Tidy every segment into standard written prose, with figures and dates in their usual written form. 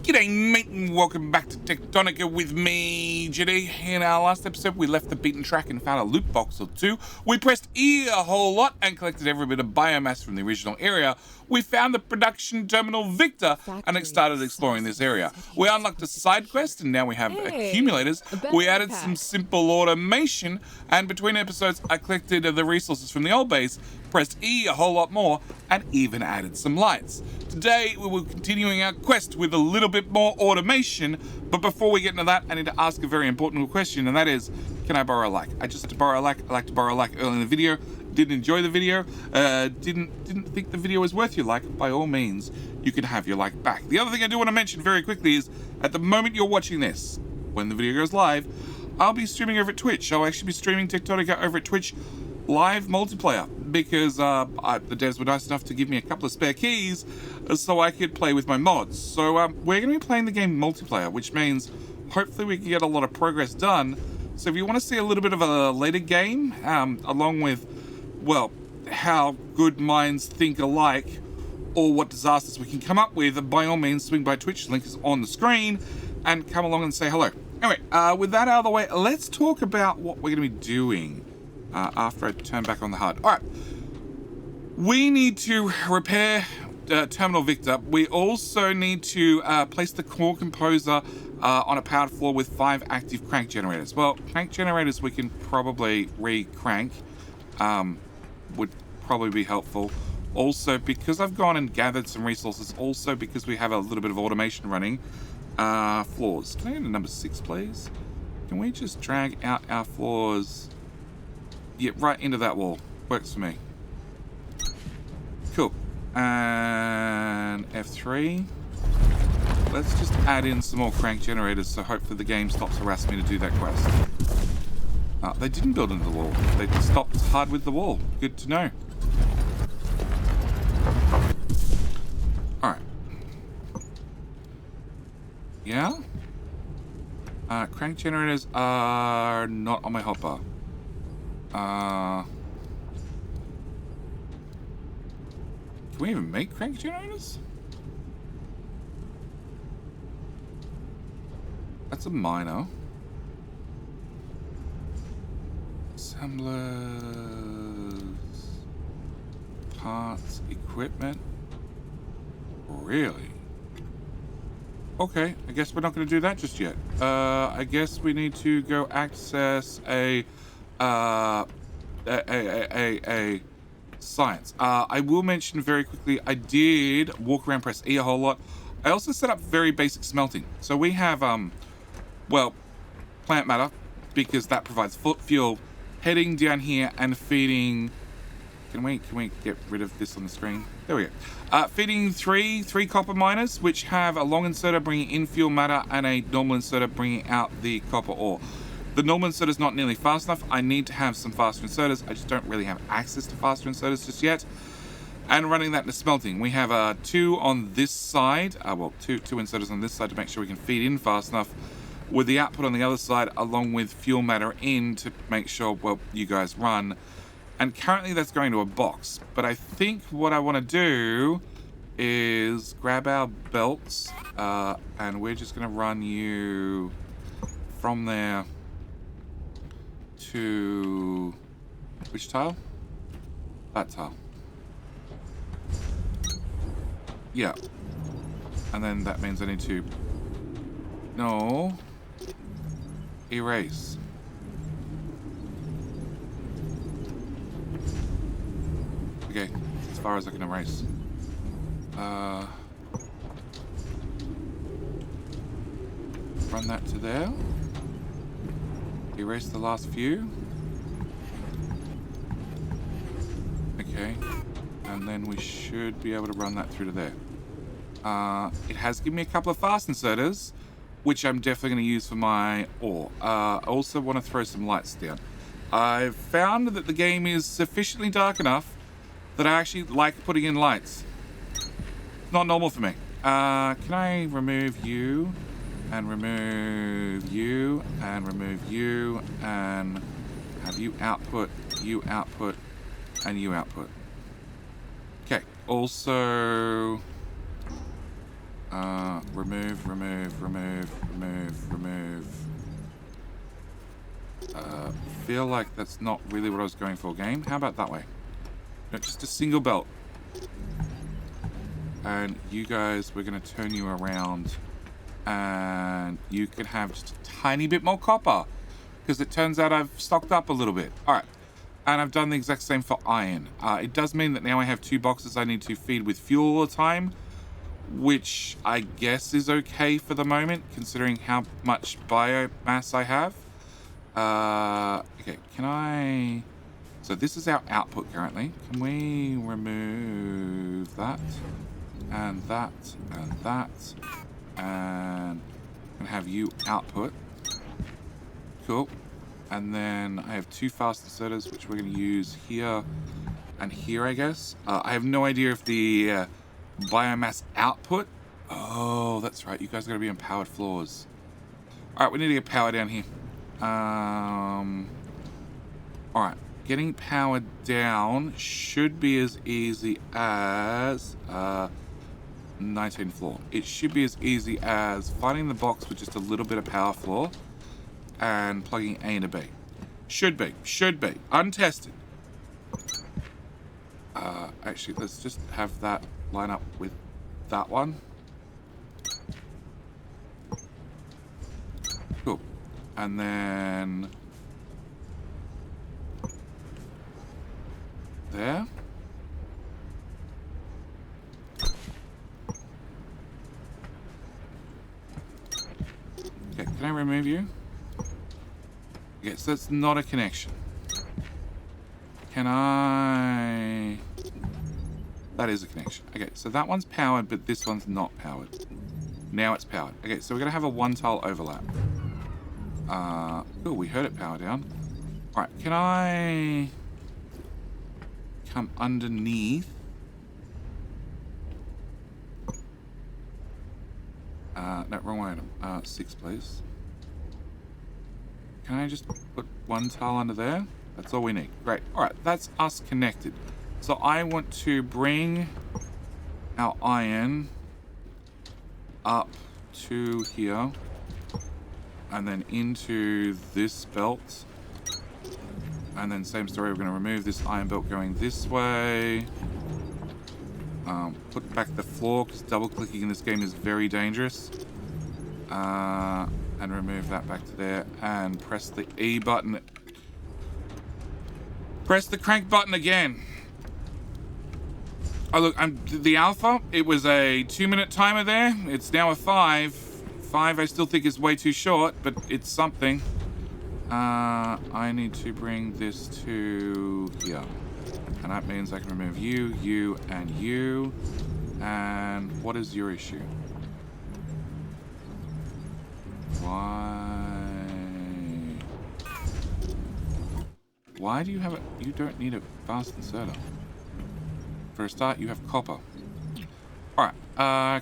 G'day mate and welcome back to Techtonica with me, Jitty. In our last episode we left the beaten track and found a loot box or two. We pressed E a whole lot and collected every bit of biomass from the original area. We found the production terminal Victor and started exploring this area. We unlocked a side quest and now we have accumulators. We added some simple automation, and between episodes I collected the resources from the old base, pressed E a whole lot more, and even added some lights. Today we will be continuing our quest with a little bit more automation, but before we get into that I need to ask a very important question, and that is, can I borrow a like? I just borrow a like. I like to borrow a like early in the video. Didn't enjoy the video, didn't think the video was worth your like, by all means you can have your like back. The other thing I do want to mention very quickly is, at the moment you're watching this, when the video goes live, I'll be streaming over at Twitch. I'll actually be streaming Techtonica over at Twitch live multiplayer, because the devs were nice enough to give me a couple of spare keys so I could play with my mods. So we're going to be playing the game multiplayer, which means hopefully we can get a lot of progress done. So if you want to see a little bit of a later game, along with, well, how good minds think alike, or what disasters we can come up with, by all means swing by Twitch, link is on the screen, and come along and say hello. Anyway, with that out of the way, let's talk about what we're going to be doing after I turn back on the HUD. Alright, we need to repair Terminal Victor. We also need to place the core composer on a powered floor with 5 active crank generators. Well, crank generators we can probably re-crank, would probably be helpful. Also, because I've gone and gathered some resources, also because we have a little bit of automation running, floors. Can I get a number 6, please? Can we just drag out our floors? Yeah, right into that wall. Works for me. Cool. And F3. Let's just add in some more crank generators so hopefully the game stops harassing me to do that quest. They didn't build into the wall. They stopped hard with the wall. Good to know. Alright. Yeah? Crank generators are not on my hotbar. Can we even make crank generators? That's a minor. Assemblers. Parts. Equipment. Really? Okay, I guess we're not going to do that just yet. I guess we need to go access a science. I will mention very quickly, I did walk around, press E a whole lot. I also set up very basic smelting. So we have, well, plant matter, because that provides fuel, heading down here and feeding. Can we get rid of this on the screen? There we go. Feeding three copper miners, which have a long inserter bringing in fuel matter and a normal inserter bringing out the copper ore. The normal inserter is not nearly fast enough. I need to have some faster inserters. I just don't really have access to faster inserters just yet. And running that into smelting. We have 2 on this side. Well, two inserters on this side to make sure we can feed in fast enough, with the output on the other side, along with fuel matter in to make sure, well, you guys run. And currently that's going to a box. But I think what I want to do is grab our belts, and we're just going to run you from there to which tile? That tile. Yeah. And then that means I need to erase. Okay, as far as I can erase. Run that to there. Erase the last few. Okay, and then we should be able to run that through to there. It has given me a couple of fast inserters, which I'm definitely going to use for my ore. I also want to throw some lights down. I've found that the game is sufficiently dark enough that I actually like putting in lights. It's not normal for me. Can I remove you? And remove you, and remove you, and have you output, and you output. Okay, also Remove. Feel like that's not really what I was going for, game. How about that way? No, just a single belt. And you guys, we're going to turn you around. And you can have just a tiny bit more copper. Because it turns out I've stocked up a little bit. Alright. And I've done the exact same for iron. It does mean that now I have 2 boxes I need to feed with fuel all the time. Which I guess is okay for the moment, considering how much biomass I have. Okay, can I... So this is our output currently. Can we remove that? And that, and that. And have you output. Cool. And then I have 2 fast inserters, which we're going to use here and here, I guess. I have no idea if the biomass output... Oh, that's right. You guys are going to be on powered floors. Alright, we need to get power down here. Alright. Getting power down should be as easy as 19th floor. It should be as easy as finding the box with just a little bit of power floor and plugging A into B. Should be. Untested. Actually, let's just have that line up with that one. Cool. And then... there. Okay, can I remove you? Okay, so that's not a connection. Can I... That is a connection. Okay, so that one's powered, but this one's not powered. Now it's powered. Okay, so we're going to have a 1-tile overlap. Oh, we heard it power down. Alright, can I... come underneath? No, wrong item. 6, please. Can I just put 1 tile under there? That's all we need. Great. Alright, that's us connected. So I want to bring our iron up to here. And then into this belt. And then same story, we're going to remove this iron belt going this way. Put back the floor, because double clicking in this game is very dangerous. And remove that back to there. And press the E button. Press the crank button again. Oh look, the alpha, it was a 2-minute timer there. It's now a 5. 5 I still think is way too short, but it's something. I need to bring this to here. And that means I can remove you, you, and you. And what is your issue? Why do you have it? You don't need a fast inserter. For a start, you have copper. Alright,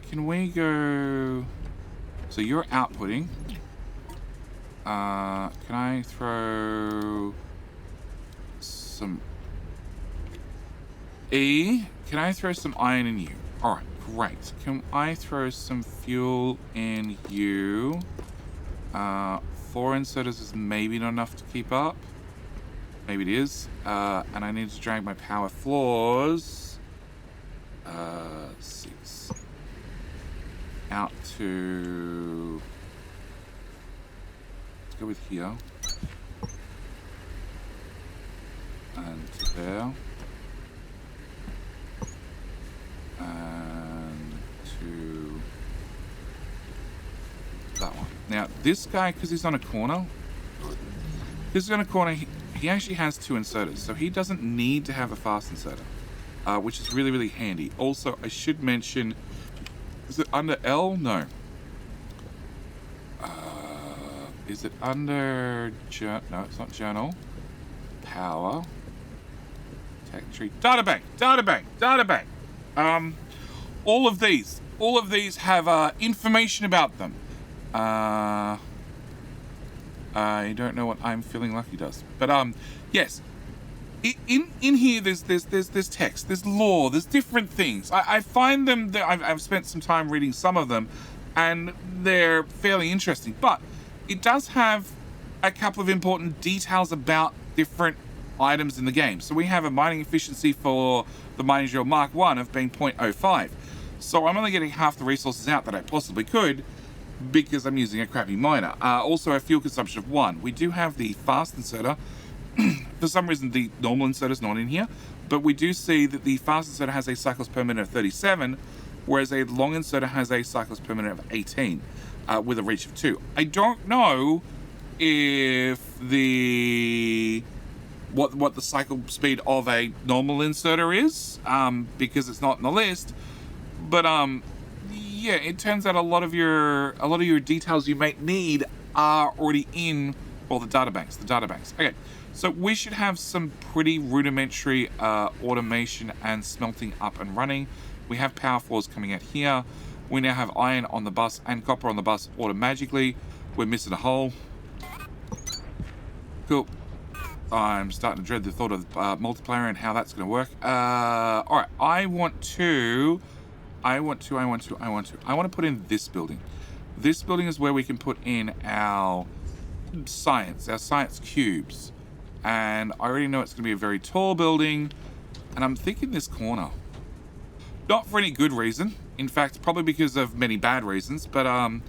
can we go... So you're outputting. Can I throw some E? Can I throw some iron in you? Alright, great. Can I throw some fuel in you? 4 inserters is maybe not enough to keep up. Maybe it is. And I need to drag my power floors 6 out to... Let's go with here. And there. And to that one. Now, this guy, because he's on a corner, he actually has 2 inserters, so he doesn't need to have a fast inserter, which is really, really handy. Also, I should mention, is it under L? No. Is it under... No, it's not journal. Power. Tech tree. Data bank. All of these have information about them. I don't know what I'm feeling lucky does. But, yes. In here, there's text, there's lore, there's different things. I find them that I've spent some time reading some of them, and they're fairly interesting. But it does have a couple of important details about different items in the game. So we have a mining efficiency for the mining drill Mark 1 of being 0.05. So I'm only getting half the resources out that I possibly could because I'm using a crappy miner. Also a fuel consumption of 1. We do have the fast inserter. For some reason the normal inserter is not in here, but we do see that the fast inserter has a cycles per minute of 37, whereas a long inserter has a cycles per minute of 18 with a reach of 2. I don't know if what the cycle speed of a normal inserter is, because it's not in the list. But yeah, it turns out a lot of your details you might need are already in the databanks. Okay, so we should have some pretty rudimentary automation and smelting up and running. We have power floors coming out here. We now have iron on the bus and copper on the bus automatically. We're missing a hole. Cool. I'm starting to dread the thought of multiplayer and how that's going to work. All right, I want to put in this building. This building is where we can put in our science cubes. And I already know it's going to be a very tall building. And I'm thinking this corner. Not for any good reason. In fact, probably because of many bad reasons. But I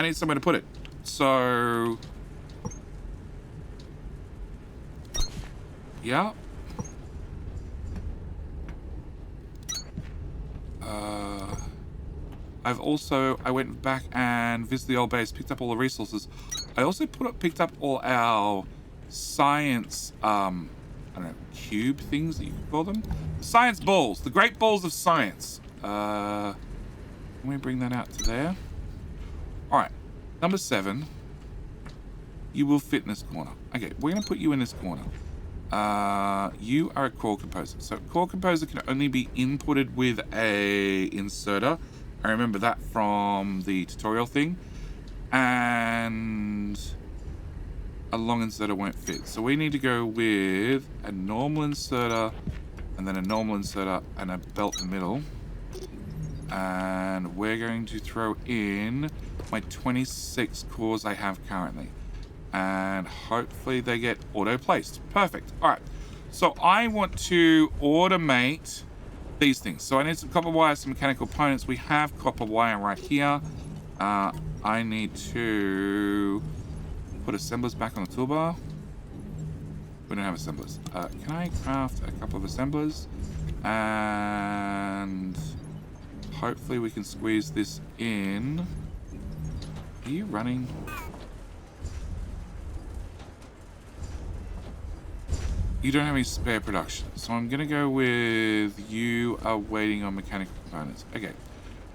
need somewhere to put it. So yeah. I went back and visited the old base, picked up all the resources. I also picked up all our science, I don't know, cube things that you could call them? Science balls, the great balls of science. Let me bring that out to there. All right, number 7. You will fit in this corner. Okay, we're gonna put you in this corner. You are a core composer. So core composer can only be inputted with a inserter. I remember that from the tutorial thing. And a long inserter won't fit. So we need to go with a normal inserter and then a normal inserter and a belt in the middle. And we're going to throw in my 26 cores I have currently. And hopefully they get auto-placed. Perfect. All right. So I want to automate these things. So I need some copper wire, some mechanical components. We have copper wire right here. I need to put assemblers back on the toolbar. We don't have assemblers. Can I craft a couple of assemblers? And hopefully we can squeeze this in. Are you running? You don't have any spare production, so I'm gonna go with you are waiting on mechanical components. Okay,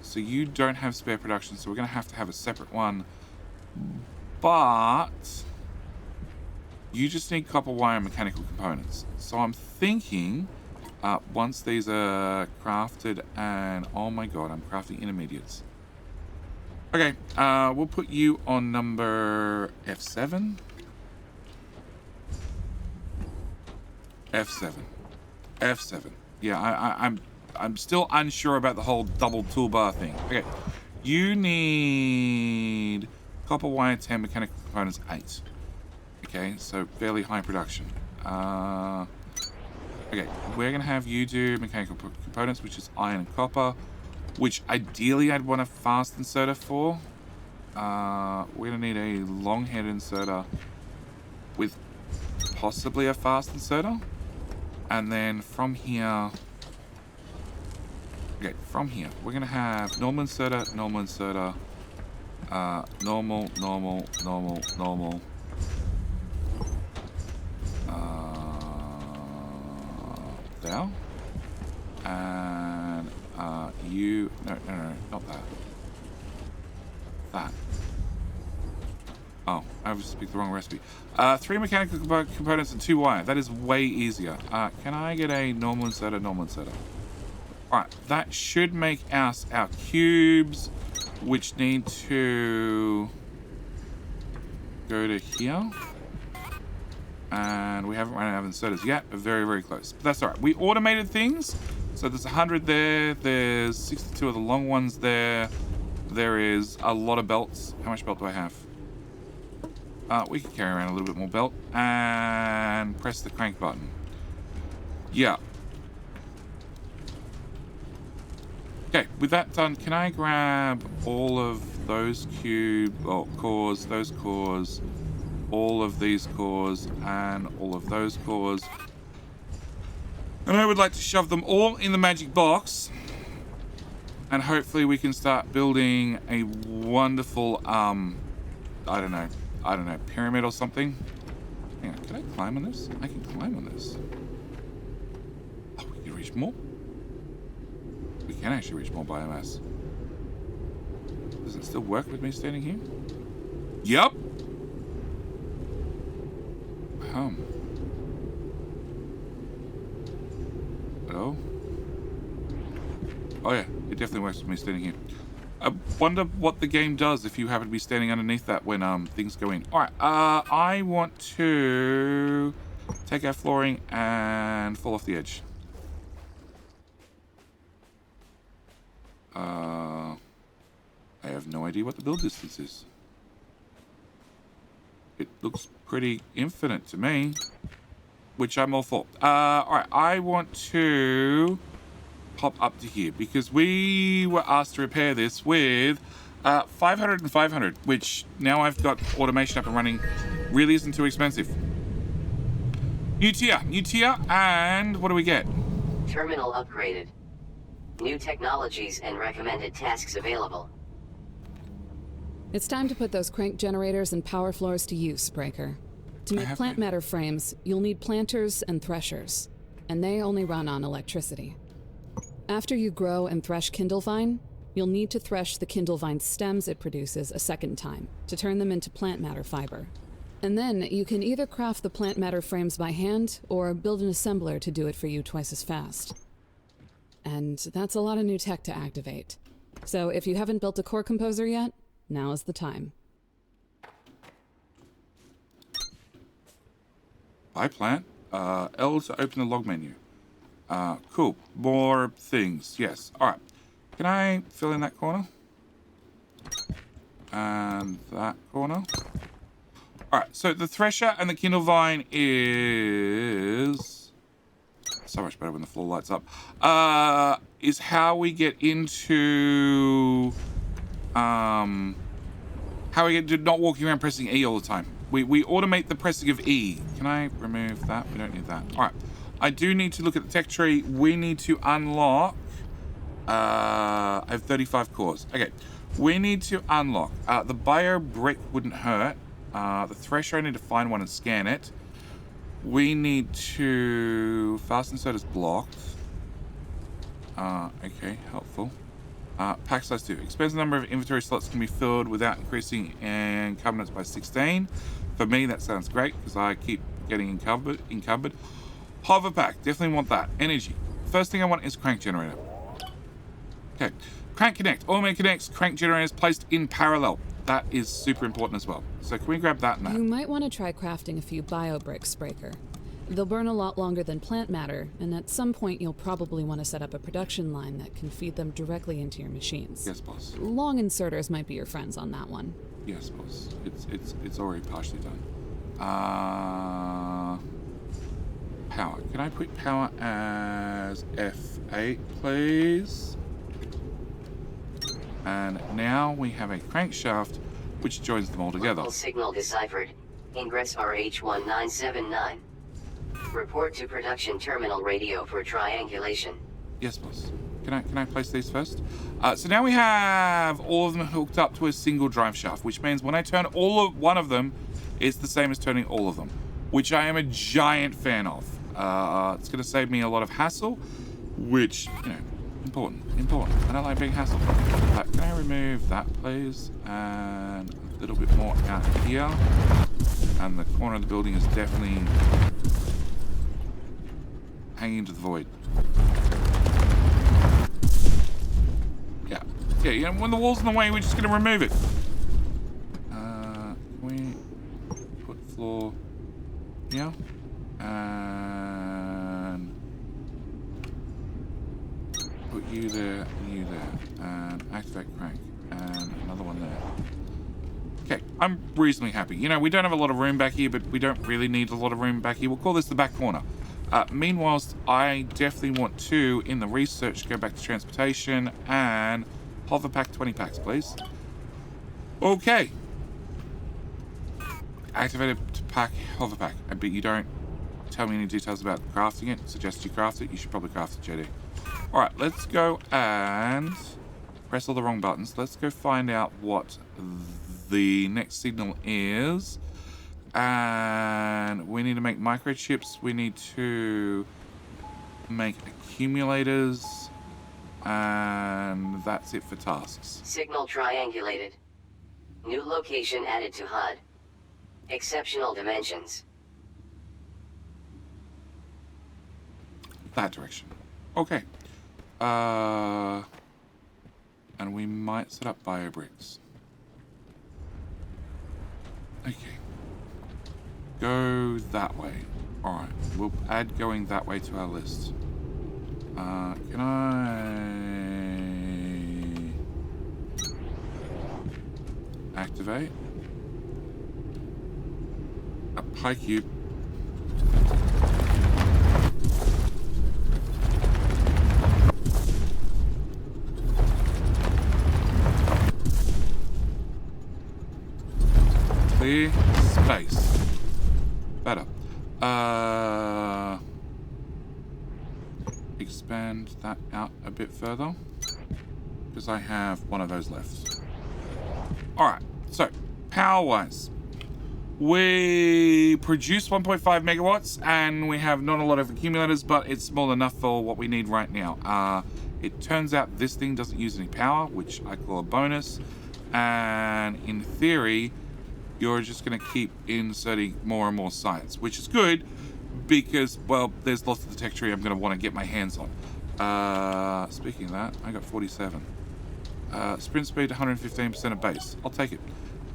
so you don't have spare production, so we're gonna have to have a separate one. But you just need copper wire and mechanical components. So I'm thinking once these are crafted, and oh my god, I'm crafting intermediates. Okay, we'll put you on number F7. F7. Yeah, I'm still unsure about the whole double toolbar thing. Okay, you need copper wire 10, mechanical components 8. Okay, so fairly high production. Okay, we're gonna have you do mechanical components, which is iron and copper, which ideally I'd want a fast inserter for. We're gonna need a long head inserter with possibly a fast inserter. And then from here, okay, we're gonna have normal inserter, normal, there. And you, no, not that. That. Oh, I just picked the wrong recipe. 3 mechanical components and 2 wire. That is way easier. Can I get a normal inserter, Alright, that should make us our cubes, which need to go to here. And we haven't run out of inserters yet, but very, very close. But that's all right. We automated things. So there's 100 there. There's 62 of the long ones there. There is a lot of belts. How much belt do I have? We can carry around a little bit more belt. And press the crank button. Yeah. Okay, with that done, can I grab all of those cores, those cores, all of these cores, and all of those cores? And I would like to shove them all in the magic box. And hopefully we can start building a wonderful, I don't know, pyramid or something. Hang on, can I climb on this? I can climb on this. Oh, we can reach more? We can actually reach more biomass. Does it still work with me standing here? Yup. Hello? Oh yeah, it definitely works with me standing here. I wonder what the game does if you happen to be standing underneath that when things go in. Alright, I want to take our flooring and fall off the edge. I have no idea what the build distance is. It looks pretty infinite to me, which I'm all for. Alright, I want to pop up to here because we were asked to repair this with 500 and 500, which now I've got automation up and running really isn't too expensive. New tier, and what do we get? Terminal upgraded. New technologies and recommended tasks available. It's time to put those crank generators and power floors to use, Breaker. To make plant matter frames, you'll need planters and threshers, and they only run on electricity. After you grow and thresh Kindlevine, you'll need to thresh the Kindlevine stems it produces a second time to turn them into plant matter fiber. And then you can either craft the plant matter frames by hand or build an assembler to do it for you twice as fast. And that's a lot of new tech to activate. So if you haven't built a core composer yet, now is the time. Buy plant. L to open the log menu. Cool. More things. Yes. All right. Can I fill in that corner? And that corner. All right. So the thresher and the Kindlevine is so much better when the floor lights up. Is how we get into how we get to not walking around pressing E all the time. We automate the pressing of E. Can I remove that? We don't need that. All right. I do need to look at the tech tree. We need to unlock. I have 35 cores. Okay. We need to unlock. The bio brick wouldn't hurt. The thresher, I need to find one and scan it. We need to fast inserters blocked. Okay, helpful. Pack size 2. Expands the number of inventory slots can be filled without increasing encumbrance by 16. For me, that sounds great because I keep getting encumbered. Hover pack, definitely want that. Energy. First thing I want is crank generator. Okay, crank connect. Automated connects crank generators placed in parallel. That is super important as well. So can we grab that and that? You might want to try crafting a few bio bricks, Breaker. They'll burn a lot longer than plant matter, and at some point you'll probably want to set up a production line that can feed them directly into your machines. Yes, boss. Long inserters might be your friends on that one. Yes, boss. It's already partially done. Power. Can I put power as F8, please? And now we have a crankshaft which joins them all together. Local signal deciphered. Ingress RH1979. Report to production terminal radio for triangulation. Yes, boss. Can I place these first? So now we have all of them hooked up to a single drive shaft, which means when I turn one of them, it's the same as turning all of them, which I am a giant fan of. It's going to save me a lot of hassle, which, you know, important. I don't like being hassled. Can I remove that, please? And a little bit more out here. And the corner of the building is definitely hanging into the void. Yeah, you know, when the wall's in the way, we're just going to remove it. Can we put floor here. And put you there, and activate crank, and another one there. Okay, I'm reasonably happy. You know, we don't have a lot of room back here, but we don't really need a lot of room back here. We'll call this the back corner. Meanwhile, I definitely want to, in the research, go back to transportation and hover pack 20 packs, please. Okay. Activate it to pack hover pack. But you don't tell me any details about crafting it. Suggest you craft it. You should probably craft it, JD. Alright, let's go and press all the wrong buttons. Let's go find out what the next signal is. And we need to make microchips. We need to make accumulators. And that's it for tasks. Signal triangulated. New location added to HUD. Exceptional dimensions. That direction. Okay. And we might set up biobricks. Okay. Go that way. Alright. We'll add going that way to our list. Can I activate a pie cube? Clear space. Better. Expand that out a bit further, because I have one of those left. Alright, so power-wise, we produce 1.5 megawatts, and we have not a lot of accumulators, but it's small enough for what we need right now. It turns out this thing doesn't use any power, which I call a bonus, and in theory, you're just going to keep inserting more and more sites, which is good, because, well, there's lots of the tech tree I'm going to want to get my hands on. Speaking of that, I got 47. Sprint speed, 115% of base. I'll take it.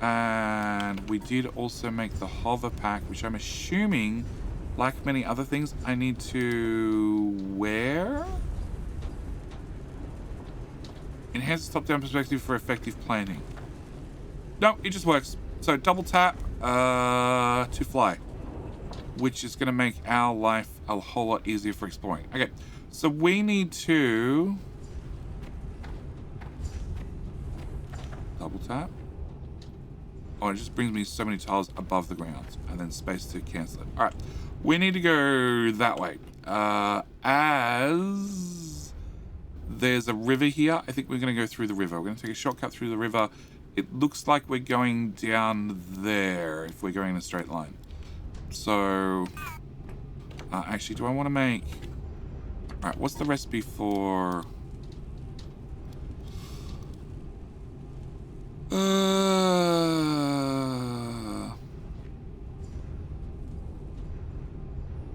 And we did also make the hover pack, which I'm assuming, like many other things, I need to wear. Enhance top-down perspective for effective planning. No, it just works. So double tap to fly, which is going to make our life a whole lot easier for exploring. Okay, so we need to double tap. Oh, it just brings me so many tiles above the ground, and then space to cancel it. All right, we need to go that way. As there's a river here, I think we're going to go through the river. We're going to take a shortcut through the river. It looks like we're going down there if we're going in a straight line. So, actually, do I want to make... Alright, what's the recipe for...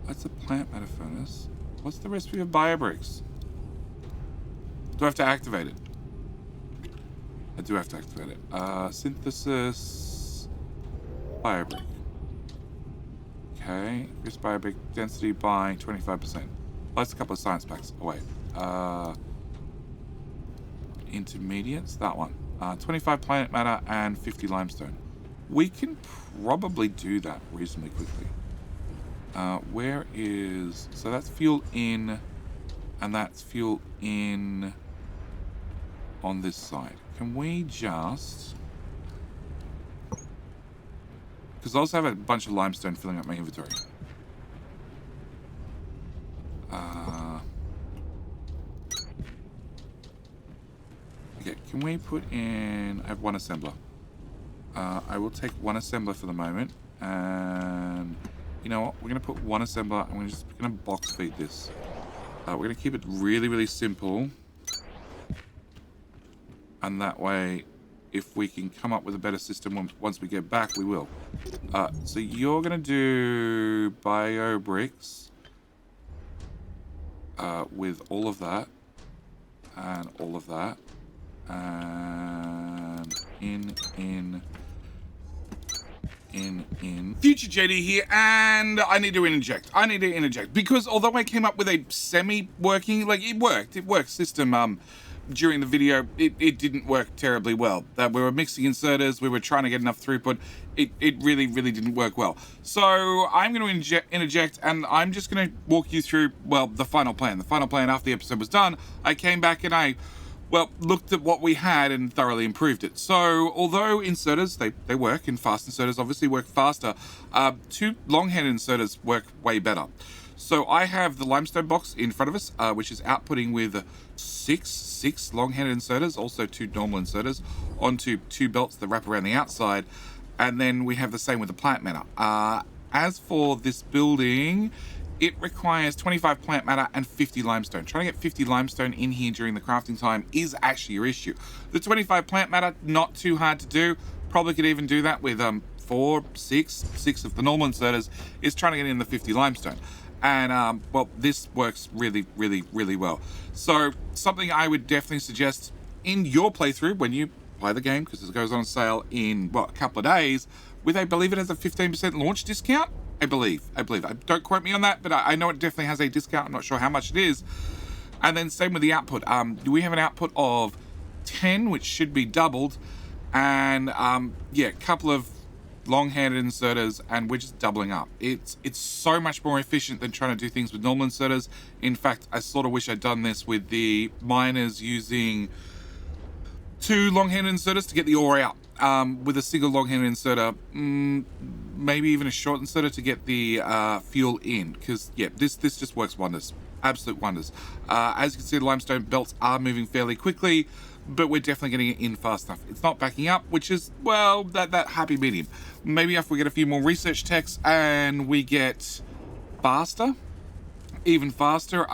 That's a plant matter furnace. What's the recipe of biobricks? Do I have to activate it? I do have to activate it. Synthesis... Biobrick. Okay. Increase biobrick density by 25%. Oh, that's a couple of science packs. Oh, wait. Intermediates. That one. 25 planet matter and 50 limestone. We can probably do that reasonably quickly. Where is... So that's fuel in... And that's fuel in... On this side. Can we just... Because I also have a bunch of limestone filling up my inventory. Okay, can we put in... I have one assembler. I will take one assembler for the moment. And you know what? We're going to put one assembler and we're just going to box feed this. We're going to keep it really, really simple. And that way, if we can come up with a better system once we get back, we will. So you're going to do bio bricks with all of that and all of that. And in. Future JD here, and I need to interject. Because although I came up with a semi-working, like it worked system, during the video, it didn't work terribly well. We were mixing inserters, we were trying to get enough throughput. It really didn't work well. So I'm going to interject, and I'm just going to walk you through, well, the final plan. The final plan after the episode was done, I came back and I looked at what we had and thoroughly improved it. So although inserters, they work, and fast inserters obviously work faster, 2 long-handed inserters work way better. So I have the limestone box in front of us, which is outputting with six long-handed inserters, also 2 normal inserters, onto 2 belts that wrap around the outside. And then we have the same with the plant matter. As for this building, it requires 25 plant matter and 50 limestone. Trying to get 50 limestone in here during the crafting time is actually your issue. The 25 plant matter, not too hard to do. Probably could even do that with 6 of the normal inserters. Is trying to get in the 50 limestone. And, this works really well. So, something I would definitely suggest in your playthrough when you buy the game, because it goes on sale in, a couple of days, with, I believe it has a 15% launch discount. I believe. Don't quote me on that, but I know it definitely has a discount. I'm not sure how much it is. And then same with the output. We have an output of 10, which should be doubled. And, a couple of long-handed inserters, and we're just doubling up. It's so much more efficient than trying to do things with normal inserters. In fact, I sort of wish I'd done this with the miners using 2 long-handed inserters to get the ore out. With a single long-handed inserter, maybe even a short inserter to get the fuel in, because this just works wonders, absolute wonders. As you can see, the limestone belts are moving fairly quickly, but we're definitely getting it in fast enough. It's not backing up, which is, that happy medium. Maybe if we get a few more research techs and we get even faster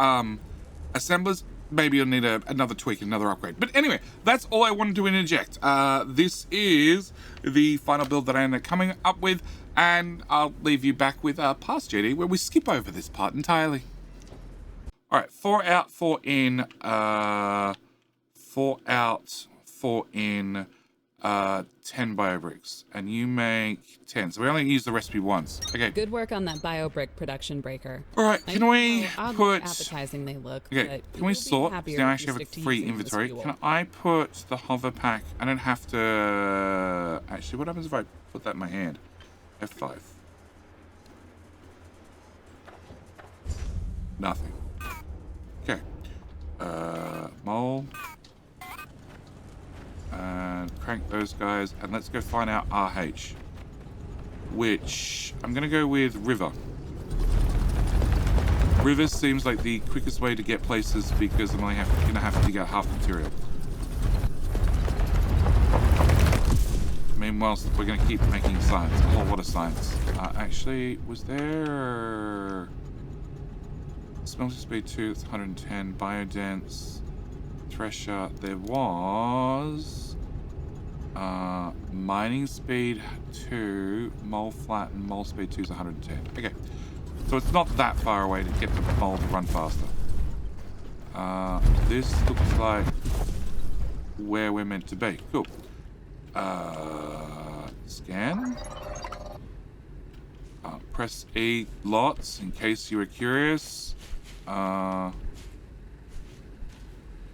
assemblers, maybe you'll need another tweak, another upgrade. But anyway, that's all I wanted to interject. This is the final build that I ended up coming up with, and I'll leave you back with past JD, where we skip over this part entirely. All right, 4 out, 4 in, 4 out, 4 in, 10 bio bricks, and you make 10. So we only use the recipe once. Okay. Good work on that bio brick production breaker. All right. Can we put? Appetizing they look. Okay. Can we sort? Because now I actually have a free inventory. Can I put the hover pack? I don't have to. Actually, what happens if I put that in my hand? F5. Nothing. Okay. Mole. And crank those guys, and let's go find out RH, which I'm gonna go with river. River seems like the quickest way to get places, because I'm only gonna have to dig out half the material. Meanwhile, we're gonna keep making science, a whole lot of science. Actually, was there smelting speed 2? That's 110. Biodense. Thresher, there was mining speed 2, mole flat, and mole speed 2 is 110. Okay, so it's not that far away to get the mole to run faster. This looks like where we're meant to be. Cool. Scan. Press E lots in case you were curious.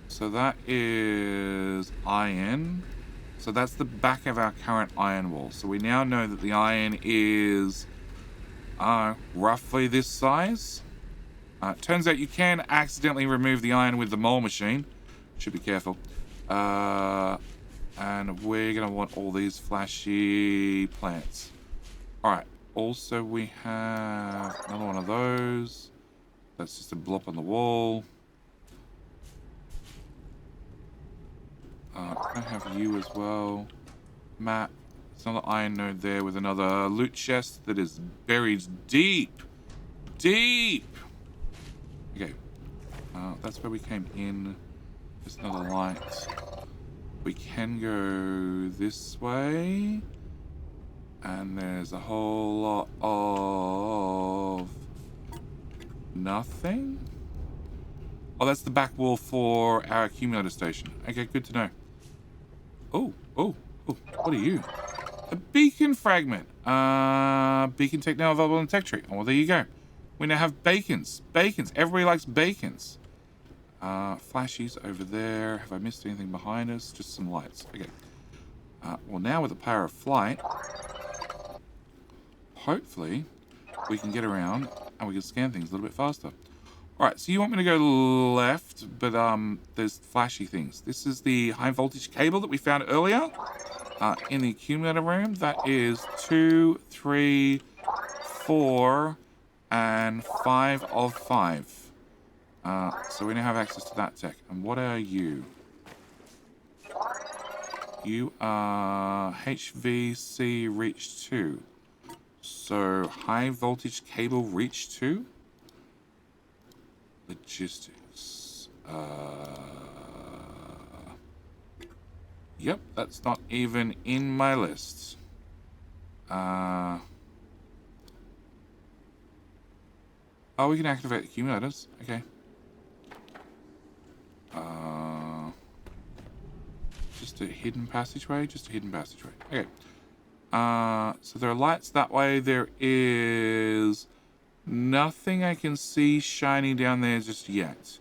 So that is iron. So that's the back of our current iron wall. So we now know that the iron is roughly this size. Turns out you can accidentally remove the iron with the mole machine. Should be careful. And we're going to want all these flashy plants. Alright. Also, we have another one of those. That's just a blob on the wall. I have you as well. Map. There's another iron node there with another loot chest that is buried deep. Deep! Okay. That's where we came in. There's another light. We can go this way. And there's a whole lot of nothing. Oh, that's the back wall for our accumulator station. Okay, good to know. Oh, what are you? A beacon fragment. Beacon tech now available in Tech Tree. Oh, well, there you go. We now have bacons. Bacons. Everybody likes bacons. Flashies over there. Have I missed anything behind us? Just some lights. Okay. Well, now with the power of flight, hopefully we can get around and we can scan things a little bit faster. Alright, so you want me to go left, but there's flashy things. This is the high voltage cable that we found earlier in the accumulator room. That is 2, 3, 4, and 5 of 5. So we now have access to that tech. And what are you? You are HVC Reach 2. So high voltage cable Reach 2? Logistics. Yep, that's not even in my list. Oh, we can activate accumulators. Okay. Just a hidden passageway? Just a hidden passageway. Okay. So there are lights that way. There is nothing I can see shining down there just yet.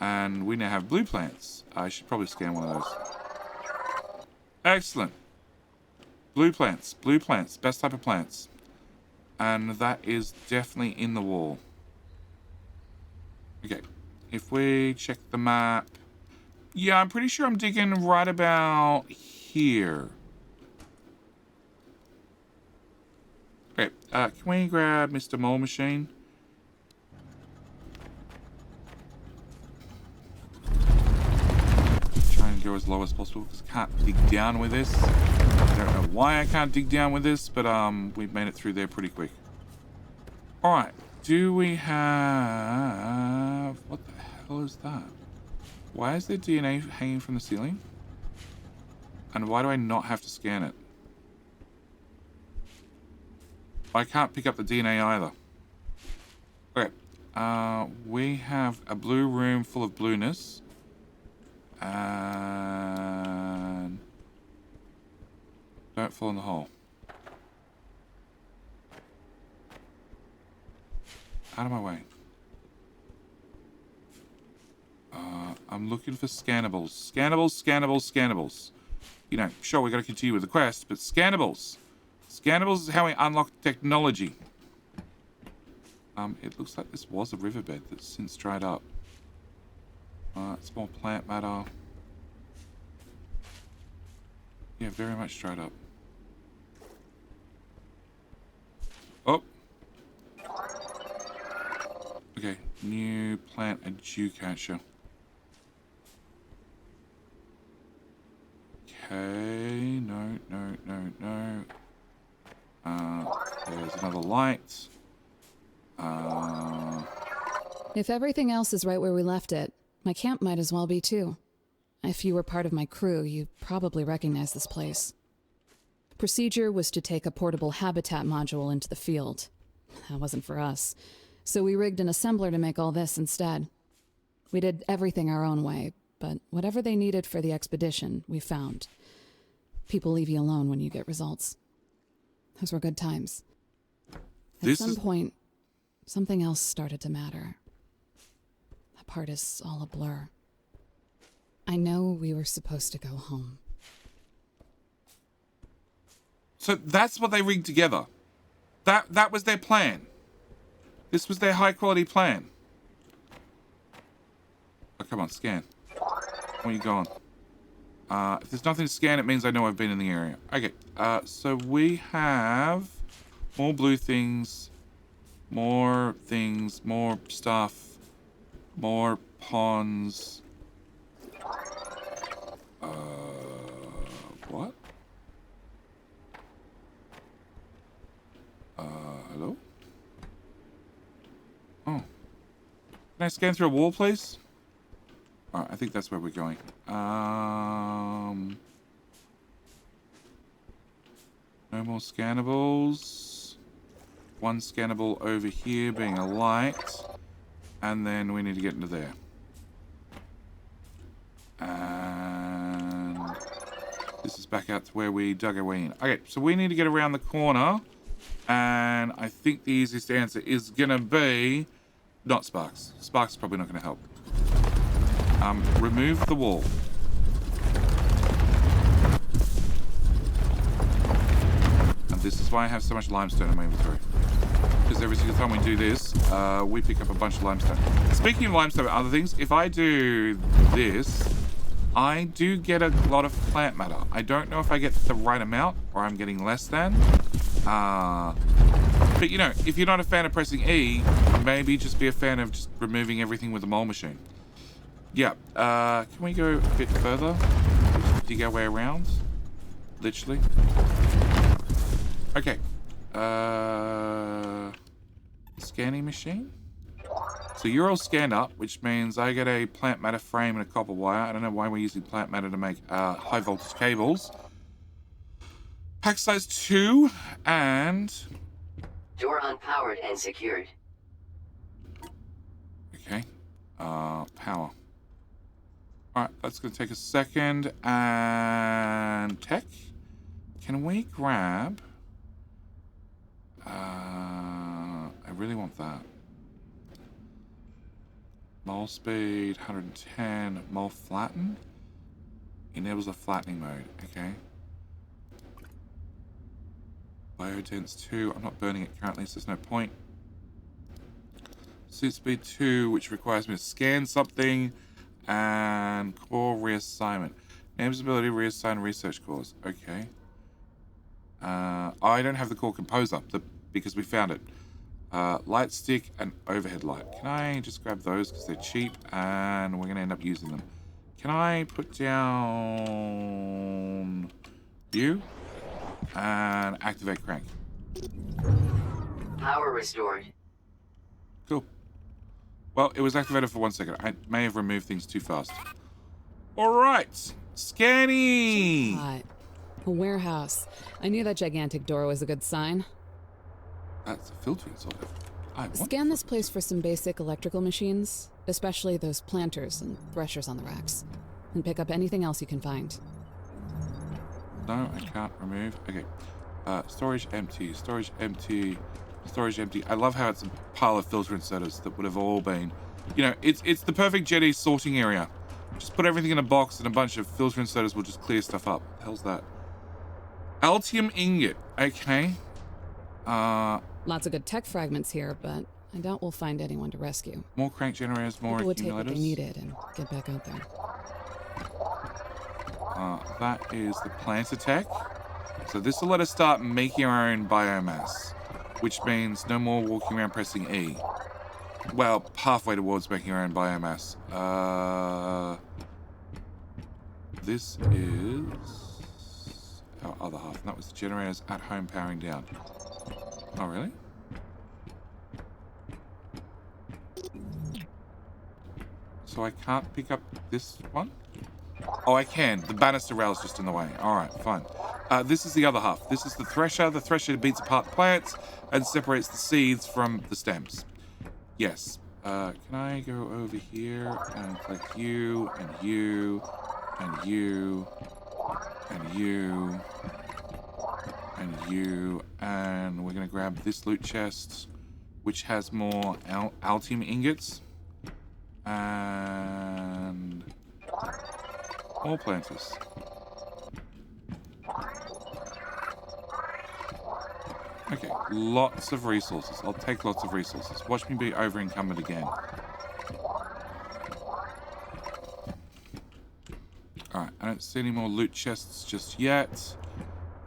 And we now have blue plants. I should probably scan one of those. Excellent. Blue plants. Blue plants. Best type of plants. And that is definitely in the wall. Okay. If we check the map. Yeah, I'm pretty sure I'm digging right about here. Okay. Can we grab Mr. Mole Machine? Try and go as low as possible because I can't dig down with this. I don't know why I can't dig down with this, but we've made it through there pretty quick. Alright. Do we have... What the hell is that? Why is there DNA hanging from the ceiling? And why do I not have to scan it? I can't pick up the DNA either. Okay. We have a blue room full of blueness. And... Don't fall in the hole. Out of my way. I'm looking for scannables. Scannables, scannables, scannables. You know, sure, we got to continue with the quest, but scannables. Scannables is how we unlock technology. It looks like this was a riverbed that's since dried up. It's more plant matter. Yeah, very much dried up. Oh. Okay, new plant and dew catcher. Okay, no. There's another light. If everything else is right where we left it, my camp might as well be too. If you were part of my crew, you probably recognize this place. Procedure was to take a portable habitat module into the field. That wasn't for us. So we rigged an assembler to make all this instead. We did everything our own way, but whatever they needed for the expedition, we found. People leave you alone when you get results. Those were good times. At some point, something else started to matter. That part is all a blur. I know we were supposed to go home. So that's what they rigged together. That was their plan. This was their high quality plan. Oh, come on, scan. Where are you going? If there's nothing to scan, it means I know I've been in the area. Okay, so we have more blue things, more stuff, more ponds. What? Hello? Oh. Can I scan through a wall, please? Alright, I think that's where we're going. No more scannables. One scannable over here being a light. And then we need to get into there. And... This is back out to where we dug our way in. Okay, so we need to get around the corner. And I think the easiest answer is going to be not Sparks. Sparks is probably not going to help. Remove the wall. And this is why I have so much limestone in my inventory. Because every single time we do this, we pick up a bunch of limestone. Speaking of limestone and other things, if I do this, I do get a lot of plant matter. I don't know if I get the right amount or I'm getting less than. But you know, if you're not a fan of pressing E, maybe just be a fan of just removing everything with the mole machine. Yeah, can we go a bit further? Just dig our way around? Literally. Okay. Scanning machine? So you're all scanned up, which means I get a plant matter frame and a copper wire. I don't know why we're using plant matter to make high voltage cables. Pack size 2 and... Door unpowered and secured. Okay. Power. Alright, that's going to take a second. And tech. Can we grab... I really want that. Mole speed, 110. Mole flatten. Enables the flattening mode. Okay. Biodense 2. I'm not burning it currently, so there's no point. Suit speed 2, which requires me to scan something. And core reassignment. Names ability, reassign research cores. Okay. I don't have the core composer because we found it. Light stick and overhead light. Can I just grab those because they're cheap and we're going to end up using them? Can I put down you and activate crank? Power restored. Cool. Well, it was activated for 1 second. I may have removed things too fast. All right. Scanning. Hot. A warehouse. I knew that gigantic door was a good sign. That's a filtering sorter. Scan this place for some basic electrical machines, especially those planters and threshers on the racks, and pick up anything else you can find. No, I can't remove. Okay. Storage empty. Storage empty. Storage empty. I love how it's a pile of filter inserters that would have all been... You know, it's the perfect Jetty sorting area. Just put everything in a box and a bunch of filter inserters will just clear stuff up. What the hell's that? Altium ingot. Okay. Lots of good tech fragments here, but I doubt we'll find anyone to rescue. More crank generators, more People would take what accumulators. they needed and get back out there. That is the planter tech. So this will let us start making our own biomass, which means no more walking around pressing E. Well, halfway towards making our own biomass. This is our other half, and that was the generators at home powering down. Oh, really? So I can't pick up this one? Oh, I can. The banister rail's just in the way. All right, fine. This is the other half. This is the thresher. The thresher beats apart the plants and separates the seeds from the stems. Yes. Can I go over here and click you, and you, and you, and you, and you, and we're going to grab this loot chest, which has more Altium ingots, and more planters. Okay, lots of resources. I'll take lots of resources. Watch me be over encumbered again. Alright, I don't see any more loot chests just yet.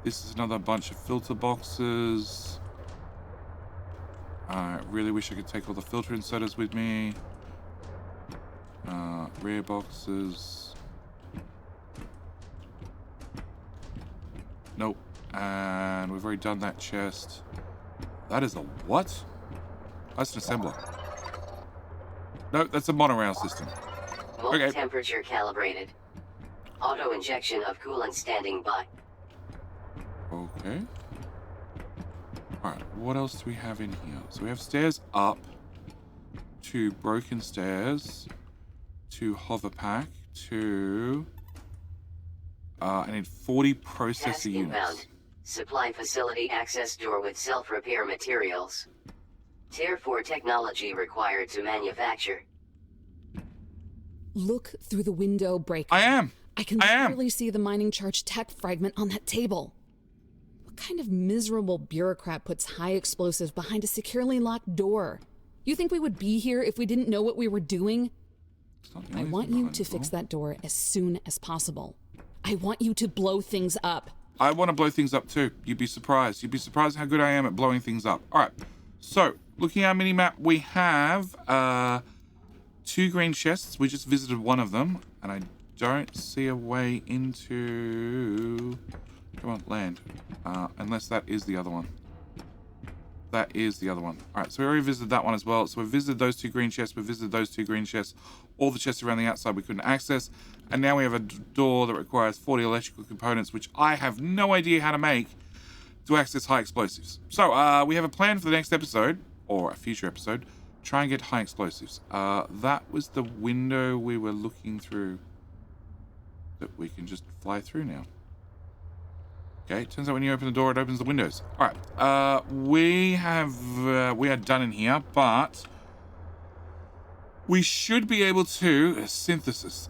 This is another bunch of filter boxes. I really wish I could take all the filter inserters with me. Rare boxes. Nope. And we've already done that chest. That is a what? That's an assembler. No, that's a monorail system. Mold Okay. temperature calibrated. Auto injection of coolant standing by. Okay. Alright, what else do we have in here? So we have stairs up, 2 broken stairs, 2 hover pack, 2 I need 40 Task processor units. inbound. Supply facility access door with self-repair materials. Tier 4 technology required to manufacture. Look through the window, Breaker. I am. I can clearly see the mining charge tech fragment on that table. What kind of miserable bureaucrat puts high explosives behind a securely locked door? You think we would be here if we didn't know what we were doing? I want you to fix that door as soon as possible. I want you to blow things up. I want to blow things up too. You'd be surprised. You'd be surprised how good I am at blowing things up. All right. So, looking at our mini-map, we have 2 green chests. We just visited one of them, and I don't see a way into... Come on, land. Unless that is the other one. That is the other one. All right, so we already visited that one as well. So we visited those 2 green chests. We visited those 2 green chests. All the chests around the outside we couldn't access. And now we have a door that requires 40 electrical components, which I have no idea how to make to access high explosives. So we have a plan for the next episode, or a future episode. Try and get high explosives. That was the window we were looking through that we can just fly through now. Okay, turns out when you open the door, it opens the windows. All right, we are done in here, but we should be able to synthesis.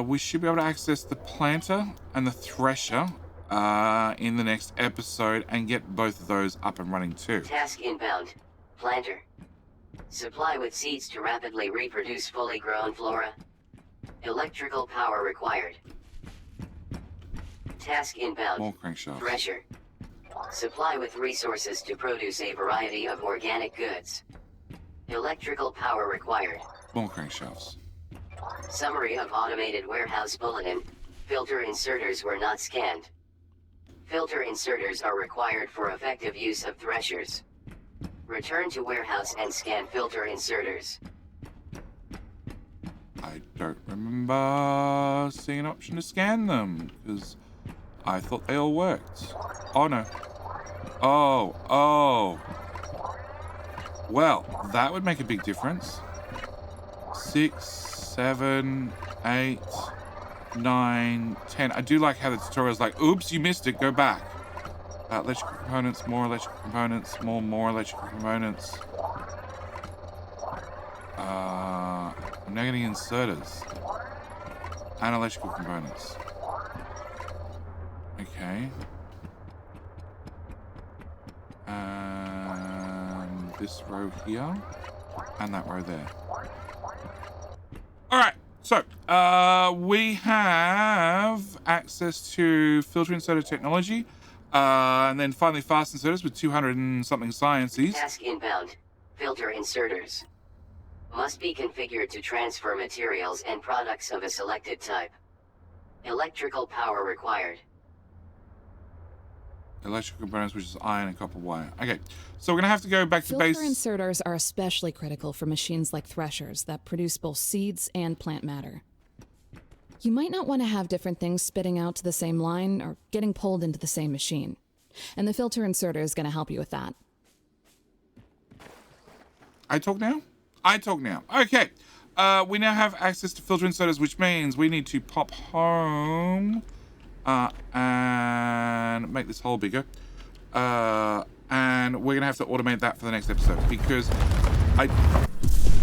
We should be able to access the planter and the thresher in the next episode and get both of those up and running too. Task inbound. Planter. Supply with seeds to rapidly reproduce fully grown flora. Electrical power required. Task inbound. More crankshafts. Thresher. Supply with resources to produce a variety of organic goods. Electrical power required. More crankshafts. Summary of automated warehouse bulletin. Filter inserters were not scanned. Filter inserters are required for effective use of threshers. Return to warehouse and scan filter inserters. I don't remember seeing an option to scan them, because I thought they all worked. Oh no. Oh. Well, that would make a big difference. 6, 7, 8, 9, 10. I do like how the tutorial's like, oops, you missed it, go back. Electrical components, more electrical components, more electrical components. I'm now getting inserters. And electrical components. Okay. And this row here. And that row there. Alright, so we have access to filter inserter technology. And then finally fast inserters with 200 and something sciences. Task inbound. Filter inserters. Must be configured to transfer materials and products of a selected type. Electrical power required. Electrical components, which is iron and copper wire. Okay, so we're going to have to go back to base. Filter inserters are especially critical for machines like threshers that produce both seeds and plant matter. You might not want to have different things spitting out to the same line or getting pulled into the same machine. And the filter inserter is going to help you with that. I talk now? Okay. We now have access to filter inserters, which means we need to pop home and make this hole bigger. And we're going to have to automate that for the next episode because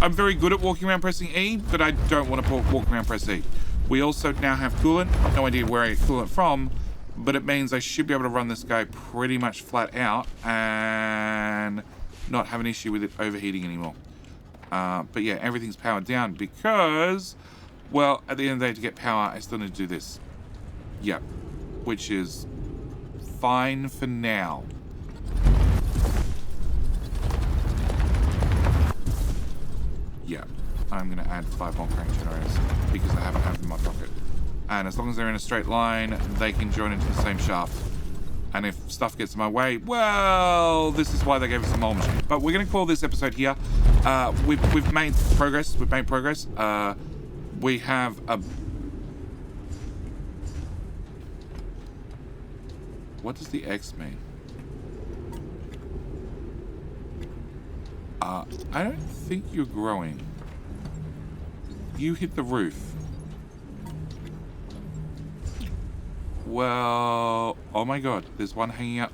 I'm very good at walking around pressing E, but I don't want to walk around press E. We also now have coolant. No idea where I get coolant from, but it means I should be able to run this guy pretty much flat out and not have an issue with it overheating anymore. But yeah, everything's powered down because, well, at the end of the day, to get power, I still need to do this. Yep. Which is fine for now. Yeah. I'm going to add 5 more crank generators because I haven't had them in my pocket. And as long as they're in a straight line, they can join into the same shaft. And if stuff gets in my way, well, this is why they gave us a mole machine. But we're going to call this episode here. We've made progress. We have a... What does the X mean? I don't think you're growing. You hit the roof. Well, oh my god, there's one hanging out.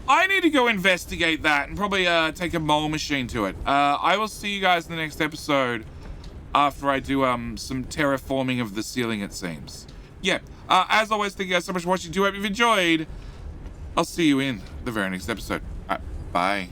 I need to go investigate that and probably take a mole machine to it. I will see you guys in the next episode after I do some terraforming of the ceiling, it seems. Yeah, as always, thank you guys so much for watching. Hope you've enjoyed. I'll see you in the very next episode. Bye.